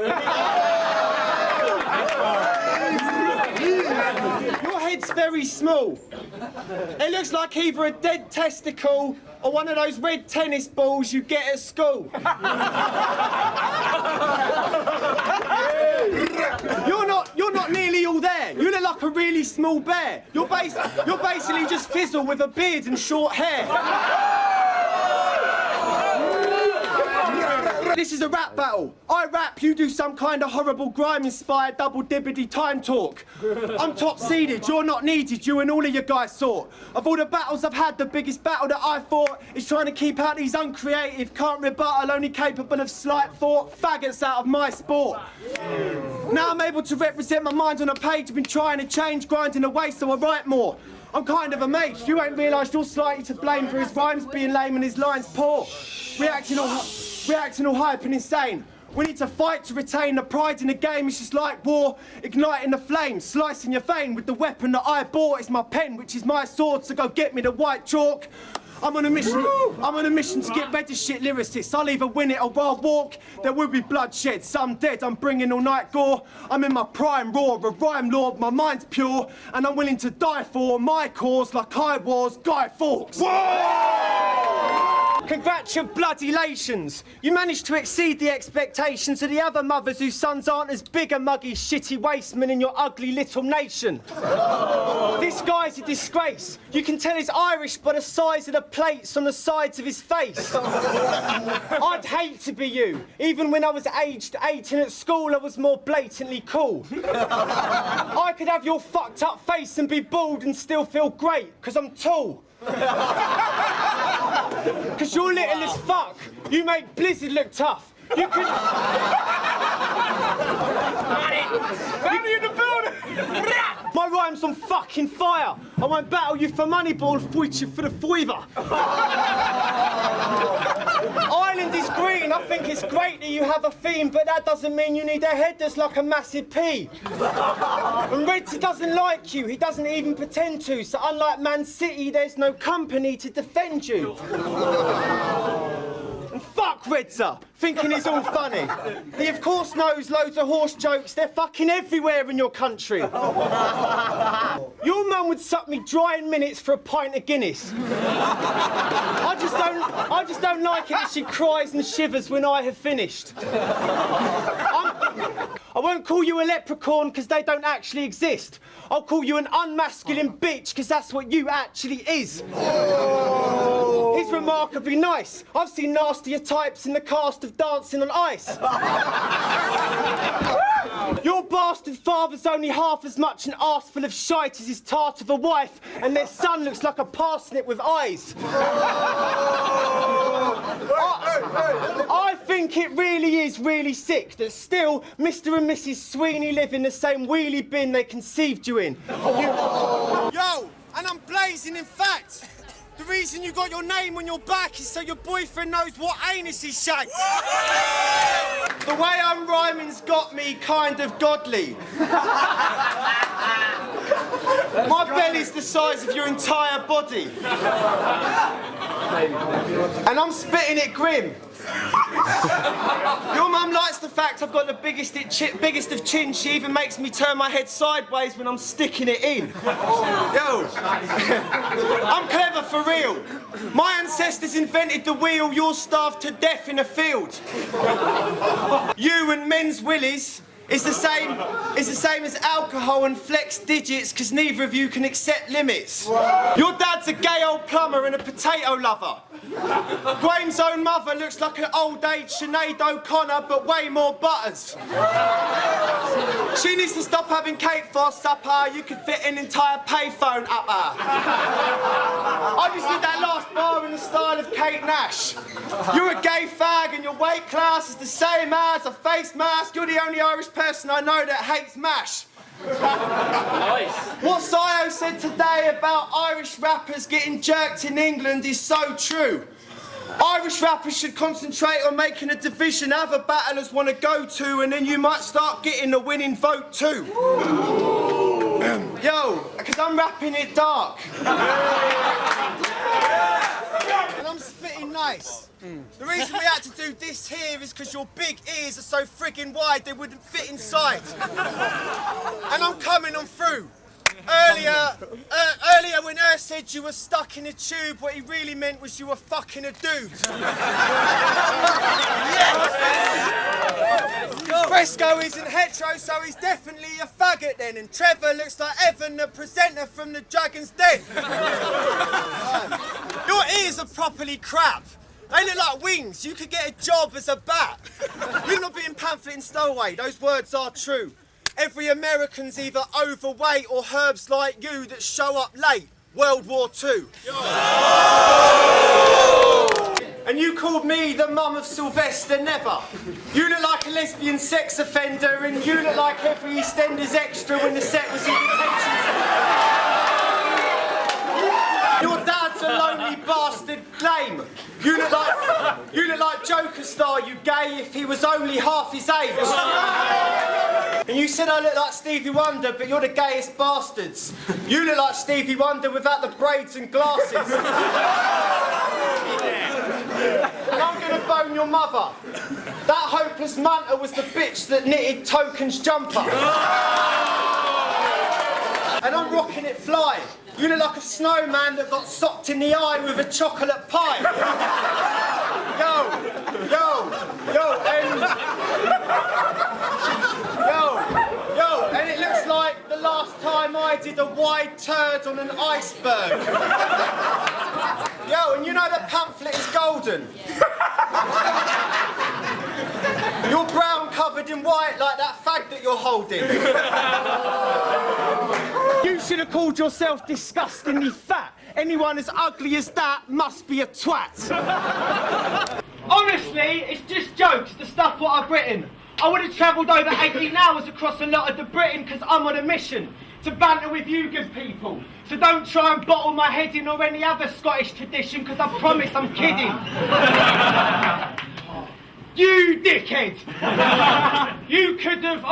Your head's very small. It looks like either a dead testicle or one of those red tennis balls you get at school. You're not nearly all there. You look like a really small bear. You're basically just Fizzle with a beard and short hair. This is a rap battle. I rap, you do some kind of horrible grime-inspired double-dibbity time talk. I'm top-seeded, you're not needed, you and all of your guys sort. Of all the battles I've had, the biggest battle that I fought is trying to keep out these uncreative, can't rebuttal, only capable of slight thought faggots out of my sport. Now I'm able to represent my mind on a page. I've been trying to change, grinding away so I write more. I'm kind of amazed. You ain't realised you're slightly to blame for his rhymes being lame and his lines poor. Reacting all hype and insane. We need to fight to retain the pride in the game. It's just like war, igniting the flames, slicing your vein with the weapon that I bought. It's my pen, which is my sword, so go get me the white chalk. I'm on a mission to get better shit lyricists. I'll either win it or I'll walk. There will be bloodshed, some dead. I'm bringing all night gore. I'm in my prime raw, a rhyme lord. My mind's pure, and I'm willing to die for my cause like I was Guy Fawkes. Congratulations! You managed to exceed the expectations of the other mothers whose sons aren't as big a muggy, shitty wasteman in your ugly little nation. This guy's a disgrace. You can tell he's Irish by the size of the plates on the sides of his face. I'd hate to be you. Even when I was aged 18 at school, I was more blatantly cool. I could have your fucked up face and be bald and still feel great, because I'm tall. Because you're little as fuck. You make Blizzard look tough. You could... Family in the building! My rhyme's on fucking fire. I won't battle you for money, but I'll fight you for the fiver. Ireland is green. I think it's great that you have a theme, but that doesn't mean you need a head that's like a massive pea. And Redza doesn't like you. He doesn't even pretend to. So unlike Man City, there's no company to defend you. And fuck Redza, thinking he's all funny. He of course knows loads of horse jokes. They're fucking everywhere in your country. Your mum would suck me dry in minutes for a pint of Guinness. I just don't like it that she cries and shivers when I have finished. I won't call you a leprechaun because they don't actually exist. I'll call you an unmasculine bitch because that's what you actually is. He's remarkably nice. I've seen nastier types in the cast of Dancing on Ice. Your bastard father's only half as much an arse full of shite as his tart of a wife, and their son looks like a parsnip with eyes. I think it really is really sick that still Mr. and Mrs. Sweeney live in the same wheelie bin they conceived you in. Yo, and I'm blazing in fact. The reason you got your name on your back is so your boyfriend knows what anus he shakes. The way I'm rhyming's got me kind of godly. My belly's the size of your entire body. And I'm spitting it grim. Your mum likes the fact I've got the biggest of chin. She even makes me turn my head sideways when I'm sticking it in. Yo, I'm clever for real. My ancestors invented the wheel, you're starved to death in a field. You and men's willies is the same as alcohol and flex digits, because neither of you can accept limits. Your dad's a gay old plumber and a potato lover. Graham's own mother looks like an old age Sinead O'Connor, but way more butters. She needs to stop having cake for supper. You could fit an entire payphone up her. I just did that last bar in the style of Kate Nash. You're a gay fag and your weight class is the same as a face mask. You're the only Irish person I know that hates MASH. Nice. What Sio said today about Irish rappers getting jerked in England is so true. Irish rappers should concentrate on making a division other battlers want to go to, and then you might start getting a winning vote too. Yo, because I'm rapping it dark. And I'm spitting nice. The reason we had to do this here is because your big ears are so friggin' wide they wouldn't fit inside. And I'm coming on through. Earlier when said you were stuck in a tube, what he really meant was you were fucking a dude. Fresco isn't hetero, so he's definitely a faggot then. And Trevor looks like Evan, the presenter from The Dragon's Den. Your ears are properly crap. They look like wings. You could get a job as a bat. You're not being Pamflit and Stowaway. Those words are true. Every American's either overweight or herbs like you that show up late. World War II. And you called me the mum of Sylvester Never. You look like a lesbian sex offender, and you look like every EastEnders extra when the set was in detention. Your dad's a lonely bastard lame. You look like Joker star, you gay, if he was only half his age. And you said I look like Stevie Wonder, but you're the gayest bastards. You look like Stevie Wonder without the braids and glasses. And I'm gonna bone your mother. That hopeless manta was the bitch that knitted Token's jumper. And I'm rocking it fly. You look like a snowman that got socked in the eye with a chocolate pie. And it looks like the last time I did a wide turd on an iceberg. And you know that Pamflit is golden. You're brown covered in white like that fag that you're holding. You should have called yourself disgustingly fat. Anyone as ugly as that must be a twat. Honestly, it's just jokes, the stuff what I've written. I would have travelled over 18 hours across a lot of the Britain because I'm on a mission to banter with you good people. So don't try and bottle my head in or any other Scottish tradition, because I promise I'm kidding. You dickhead! You could have,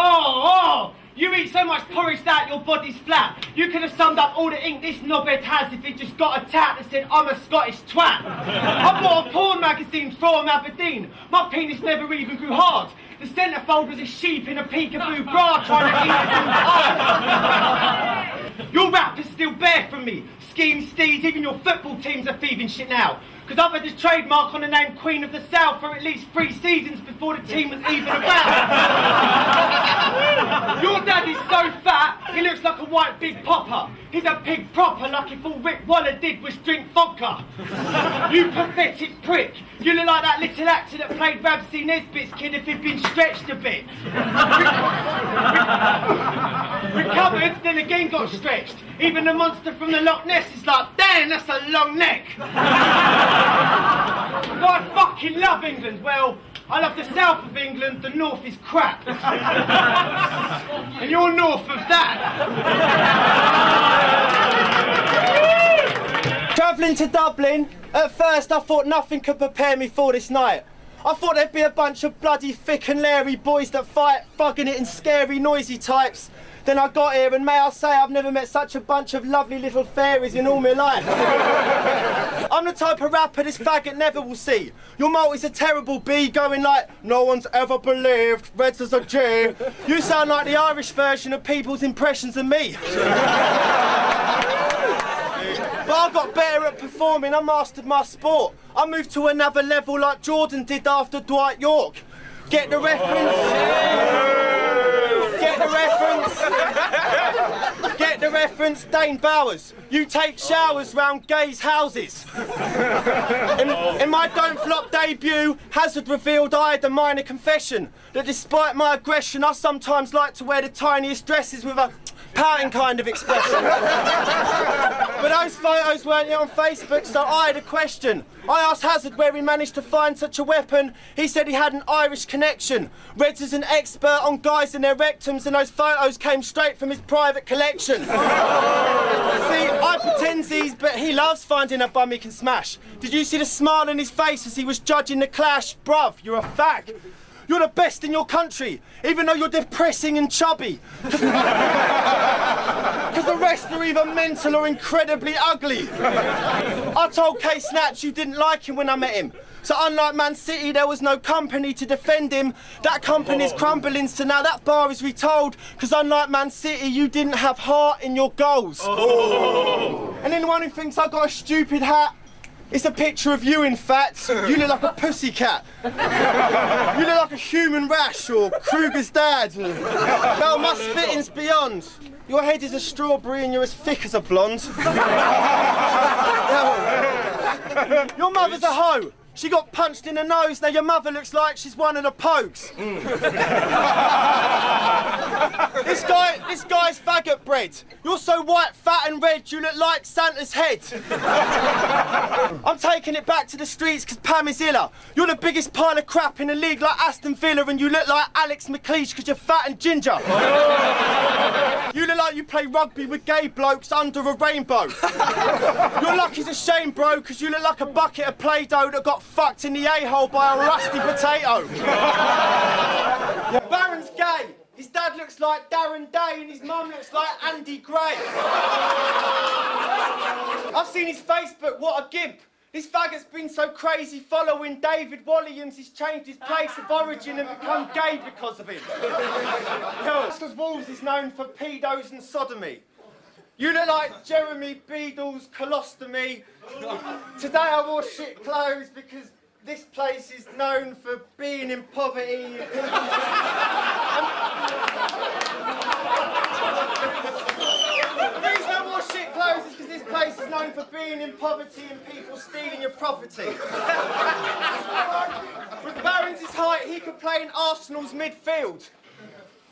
you eat so much porridge that your body's flat. You could have summed up all the ink this knobhead has if he just got a tat that said, I'm a Scottish twat. I bought a porn magazine from Aberdeen. My penis never even grew hard. The centrefold was a sheep in a peekaboo bra trying to eat it. Your rap is still bare from me. Scheme steeds, even your football teams are thieving shit now. Because I've had this trademark on the name Queen of the South for at least 3 seasons before the team was even about. Your dad is so fat, he looks like a white big popper. He's a pig proper, like if all Rick Waller did was drink vodka. You pathetic prick. You look like that little actor that played Ramsey Nesbitt's kid if he'd been stretched a bit. Recovered, then again got stretched. Even the monster from the Loch Ness is like, damn, that's a long neck. I fucking love England. Well, I love the south of England, the north is crap. And you're north of that. Travelling to Dublin, at first I thought nothing could prepare me for this night. I thought there'd be a bunch of bloody thick and leery boys that fight, thugging it and scary noisy types. Then I got here, and may I say, I've never met such a bunch of lovely little fairies in all my life. I'm the type of rapper this faggot never will see. Your multi's a terrible B, going like, no one's ever believed Reds as a G. You sound like the Irish version of people's impressions of me. But I got better at performing, I mastered my sport. I moved to another level like Jordan did after Dwight York. Get the reference? Get the reference? Get the reference, Dane Bowers. You take showers round gays' houses. In my Don't Flop debut, Hazard revealed I had a minor confession that despite my aggression, I sometimes like to wear the tiniest dresses with a pouting kind of expression. But those photos weren't yet on Facebook, so I had a question. I asked Hazard where he managed to find such a weapon. He said he had an Irish connection. Reds is an expert on guys and their rectums, and those photos came straight from his private collection. See, I pretendsies, but he loves finding a bum he can smash. Did you see the smile on his face as he was judging the clash? Bruv, you're a fag. You're the best in your country, even though you're depressing and chubby. Because the rest are either mental or incredibly ugly. I told K Snatch you didn't like him when I met him. So unlike Man City, there was no company to defend him. That company's crumbling, so now that bar is retold. Because unlike Man City, you didn't have heart in your goals. And anyone who thinks I got a stupid hat, it's a picture of you, in fact. You look like a pussycat. You look like a human rash or Kruger's dad. No, my spitting's beyond. Your head is a strawberry and you're as thick as a blonde. Your mother's a hoe. She got punched in the nose, now your mother looks like she's one of the Pokes. This guy's faggot bred. You're so white, fat and red, you look like Santa's head. I'm taking it back to the streets because Pam is iller. You're the biggest pile of crap in the league like Aston Villa, and you look like Alex McLeish because you're fat and ginger. You look like you play rugby with gay blokes under a rainbow. Your luck is a shame, bro, because you look like a bucket of Play-Doh that got fucked in the a-hole by a rusty potato. Baron's gay. His dad looks like Darren Day and his mum looks like Andy Gray. I've seen his Facebook, what a gimp. This faggot's been so crazy following David Walliams, he's changed his place of origin and become gay because of him. Because Wolves is known for pedos and sodomy. You look like Jeremy Beadle's colostomy. Today I wore shit clothes because this place is known for being in poverty. The reason I wore shit clothes is because this place is known for being in poverty and people stealing your property. With Barron's height, he could play in Arsenal's midfield.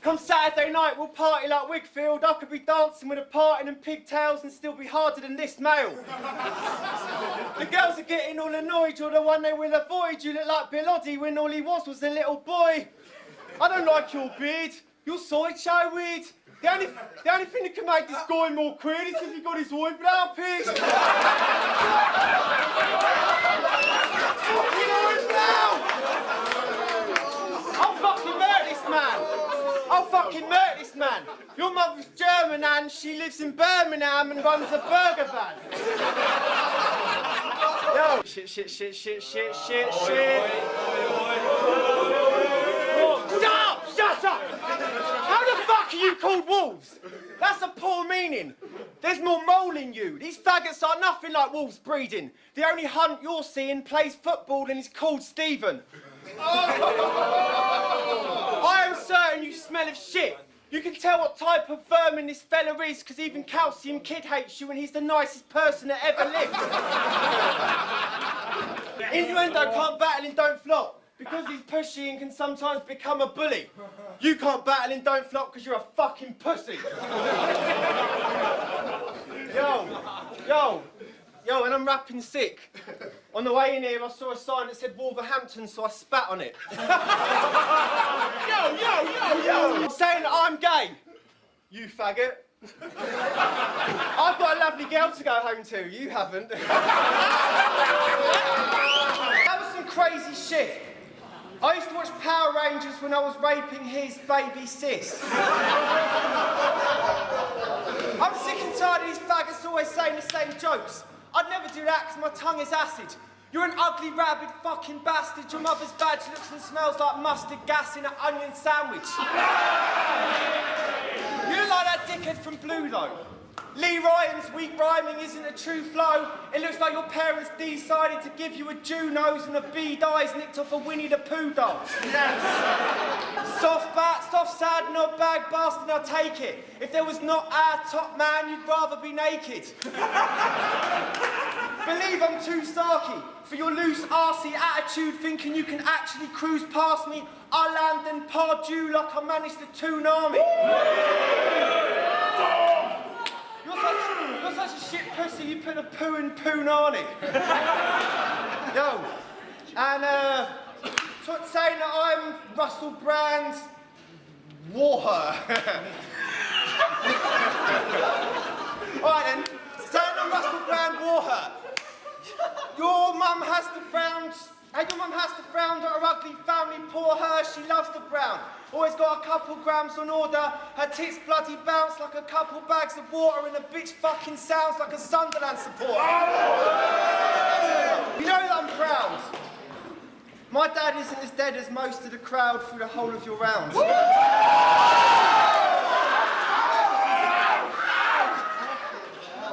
Come Saturday night, we'll party like Wigfield. I could be dancing with a parting and pigtails and still be harder than this male. The girls are getting all annoyed, you're the one they will avoid. You look like Bill Oddie when all he was a little boy. I don't like your beard, your sideshow weird. The only thing that can make this guy more queer is if he got his eyebrow pierced. Fucking eyebrow! I'll fucking murder this man! I'll fucking murder this man! Your mother's German and she lives in Birmingham and runs a burger van. Yo! Shit. Shut up! How the fuck are you called wolves? That's a poor meaning. There's more mole in you. These faggots are nothing like wolves breeding. The only hunt you're seeing plays football and is called Stephen. I am certain you smell of shit. You can tell what type of vermin this fella is because even Calcium Kid hates you and he's the nicest person that ever lived. Innuendo can't battle and don't flop because he's pushy and can sometimes become a bully. You can't battle and don't flop because you're a fucking pussy. Yo, and I'm rapping sick. On the way in here, I saw a sign that said Wolverhampton, so I spat on it. Yo! I'm saying that I'm gay. You faggot. I've got a lovely girl to go home to. You haven't. That was some crazy shit. I used to watch Power Rangers when I was raping his baby sis. I'm sick and tired of these faggots always saying the same jokes. I'd never do that because my tongue is acid. You're an ugly, rabid fucking bastard. Your mother's vag looks and smells like mustard gas in an onion sandwich. You look like that dickhead from Blue though. Lee Ryan's weak rhyming isn't a true flow. It looks like your parents decided to give you a Jew nose and a B dies nicked off a Winnie the Pooh doll. Yes. Soft, sad, not bag bastard, I'll take it. If there was not our top man, you'd rather be naked. Believe I'm too sarky for your loose arsey attitude, thinking you can actually cruise past me. I'll land and part you like I managed the tsunami. You're such a shit pussy, you put a poo in Poonani. Yo, and saying that I'm Russell Brand's water. Alright then, saying I'm Russell Brand water. Your mum has to frown at her ugly family, poor her, she loves the brown. Always got a couple grams on order, her tits bloody bounce like a couple bags of water and a bitch fucking sounds like a Sunderland supporter. You know that I'm proud. My dad isn't as dead as most of the crowd through the whole of your rounds.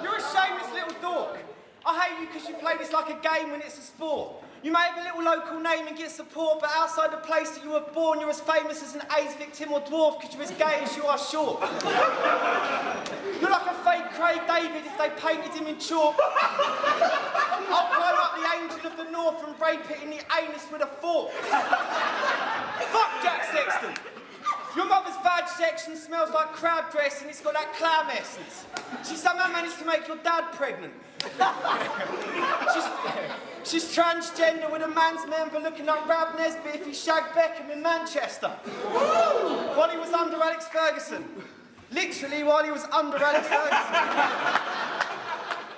You're a shameless little dork. I hate you because you play this like a game when it's a sport. You may have a little local name and get support, but outside the place that you were born, you're as famous as an AIDS victim or dwarf because you're as gay as you are short. You're like a fake Craig David if they painted him in chalk. I'll climb up the angel of the north and rape it in the anus with a fork. Fuck Jack Sexton. Your mother's vag section smells like crab dress and it's got that clam essence. She somehow managed to make your dad pregnant. She's transgender with a man's member looking like Rab Nesbitt if he shagged Beckham in Manchester. While he was under Alex Ferguson. Literally while he was under Alex Ferguson.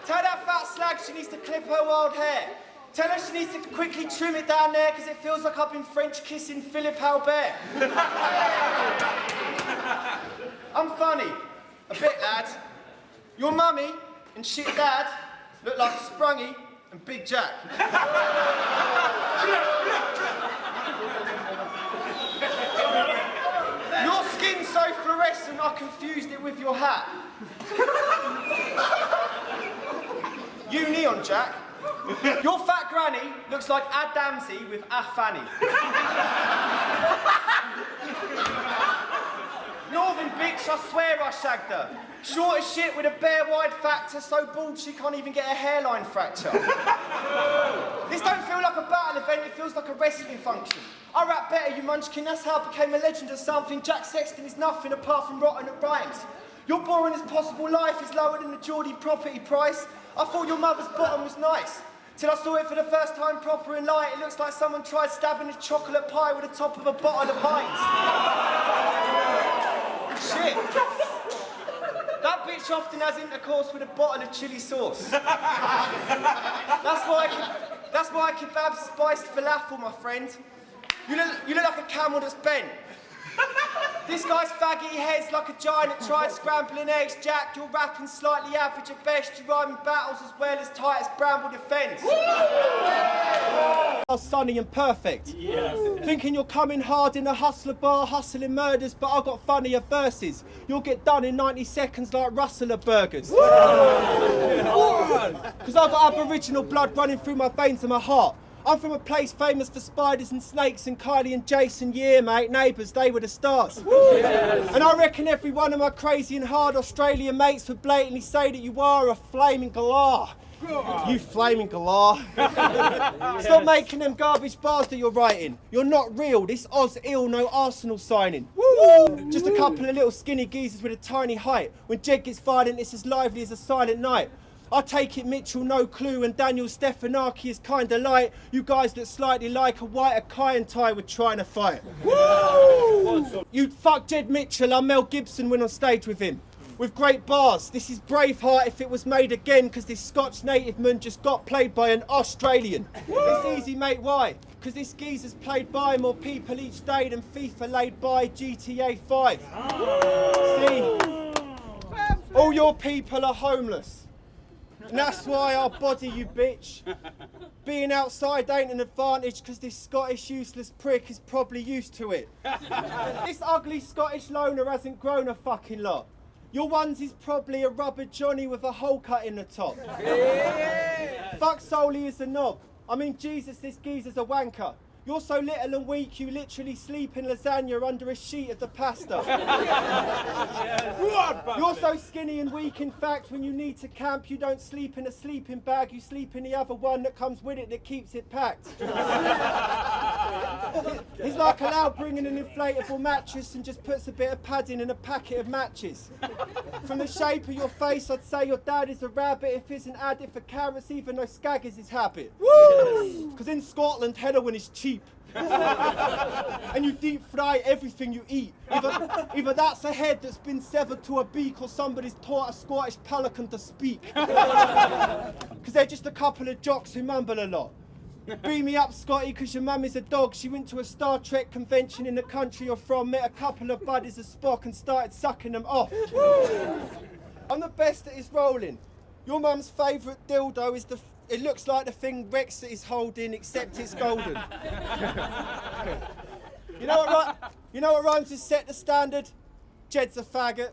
Tell that fat slag she needs to clip her wild hair. Tell her she needs to quickly trim it down there because it feels like I've been French kissing Philippe Albert. I'm funny. A bit, lad. Your mummy and shit dad look like Sprungy and Big Jack. Your skin's so fluorescent I confused it with your hat. You neon Jack. Your fat granny looks like Ad Damsey with a fanny. Northern bitch, I swear I shagged her. Short as shit with a bare wide factor, so bald she can't even get a hairline fracture. This don't feel like a battle event, it feels like a wrestling function. I rap better, you munchkin, that's how I became a legend of something. Jack Sexton is nothing apart from rotten at rhymes. Your boring as possible life is lower than the Geordie property price. I thought your mother's bottom was nice. Till I saw it for the first time proper in light, it looks like someone tried stabbing a chocolate pie with the top of a bottle of Heinz. Shit. That bitch often has intercourse with a bottle of chili sauce. That's why I kebab spiced falafel, my friend. You look like a camel that's bent. This guy's faggy head's like a giant that tried scrambling eggs. Jack, you're rapping slightly average at best. You rhyme in battles as well as tight as Bramble defence. Sunny and perfect. Yes. Thinking you're coming hard in a hustler bar, hustling murders, but I've got funnier verses. You'll get done in 90 seconds like Rustler burgers. Because I've got Aboriginal blood running through my veins and my heart. I'm from a place famous for spiders and snakes, and Kylie and Jason, yeah mate, neighbours, they were the stars. Yes. And I reckon every one of my crazy and hard Australian mates would blatantly say that you are a flaming galah. You flaming galah. Stop making them garbage bars that you're writing. You're not real, this Oz ill, no Arsenal signing. Woo! Just a couple of little skinny geezers with a tiny height. When Jed gets violent, it's as lively as a silent night. I take it Mitchell, no clue, and Daniel Stefanaki is kinda light. You guys look slightly like a white Akai and Ty were trying to fight. Woo! You fuck Jed Mitchell, I'm Mel Gibson when on stage with him. with great bars. This is Braveheart if it was made again, because this Scotch native man just got played by an Australian. It's easy, mate, why? Because this geezer's played by more people each day than FIFA laid by GTA 5. See, all your people are homeless. And that's why I'll body you, bitch. Being outside ain't an advantage because this Scottish useless prick is probably used to it. This ugly Scottish loner hasn't grown a fucking lot. Your onesie's probably a rubber Johnny with a hole cut in the top. Fuck solely is a knob. I mean, Jesus, this geezer's a wanker. You're so little and weak, you literally sleep in lasagna under a sheet of the pasta. You're so skinny and weak, in fact, when you need to camp, you don't sleep in a sleeping bag, you sleep in the other one that comes with it that keeps it packed. He's like allowed bringing an inflatable mattress and just puts a bit of padding in a packet of matches. From the shape of your face, I'd say your dad is a rabbit if isn't added for carrots, even though skag is his habit. Because in Scotland, heroin is cheap. And you deep fry everything you eat. Either that's a head that's been severed to a beak or somebody's taught a Scottish pelican to speak. Because they're just a couple of jocks who mumble a lot. Beam me up, Scotty, because your mum is a dog. She went to a Star Trek convention in the country you're from, met a couple of buddies of Spock and started sucking them off. I'm the best at his rolling. Your mum's favourite dildo is it looks like the thing Rex is holding, except it's golden. You know what rhymes with set the standard? Jed's a faggot.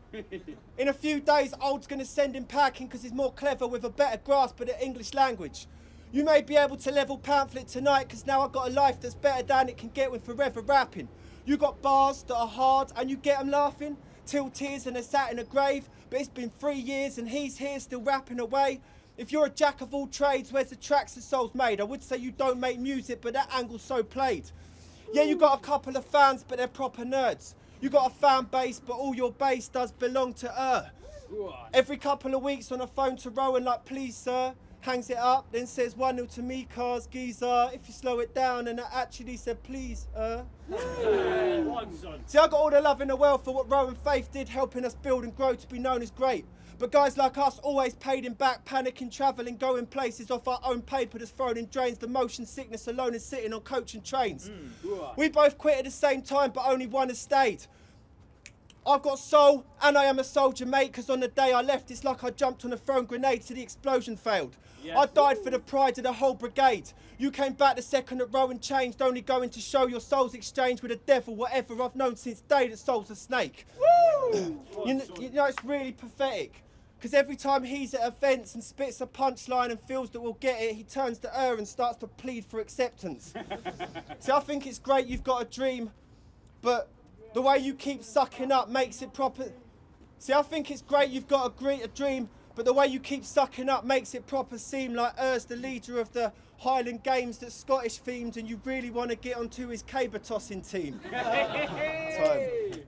In a few days, Old's going to send him packing because he's more clever with a better grasp of the English language. You may be able to level Pamflit tonight because now I've got a life that's better than it can get with forever rapping. You got bars that are hard and you get them laughing till tears and they're sat in a grave. But it's been 3 years and he's here still rapping away. If you're a jack of all trades, where's the tracks the soul's made? I would say you don't make music, but that angle's so played. Yeah, you got a couple of fans, but they're proper nerds. You got a fan base, but all your base does belong to her. Every couple of weeks on the phone to Rowan like, please sir, hangs it up, then says 1-0 to me, cars, geezer, if you slow it down, and I actually said please, See, I got all the love in the world for what Rowan Faith did, helping us build and grow to be known as great. But guys like us always paid him back, panicking, travelling, going places off our own paper that's thrown in drains, the motion sickness alone and sitting on coach and trains. We both quit at the same time, but only one has stayed. I've got soul, and I am a soldier, mate, because on the day I left, it's like I jumped on a thrown grenade till the explosion failed. Yes. I died for the pride of the whole brigade. You came back the second that Rowan changed, only going to show your soul's exchange with the devil, whatever I've known since day that soul's a snake. You know, it's really pathetic. Because every time he's at events and spits a punchline and feels that we'll get it, he turns to her and starts to plead for acceptance. See, I think it's great you've got a dream, but the way you keep sucking up makes it proper. See, I think it's great you've got a dream, but the way you keep sucking up makes it proper seem like her's the leader of the Highland Games that's Scottish themed and you really want to get onto his caber tossing team. Time.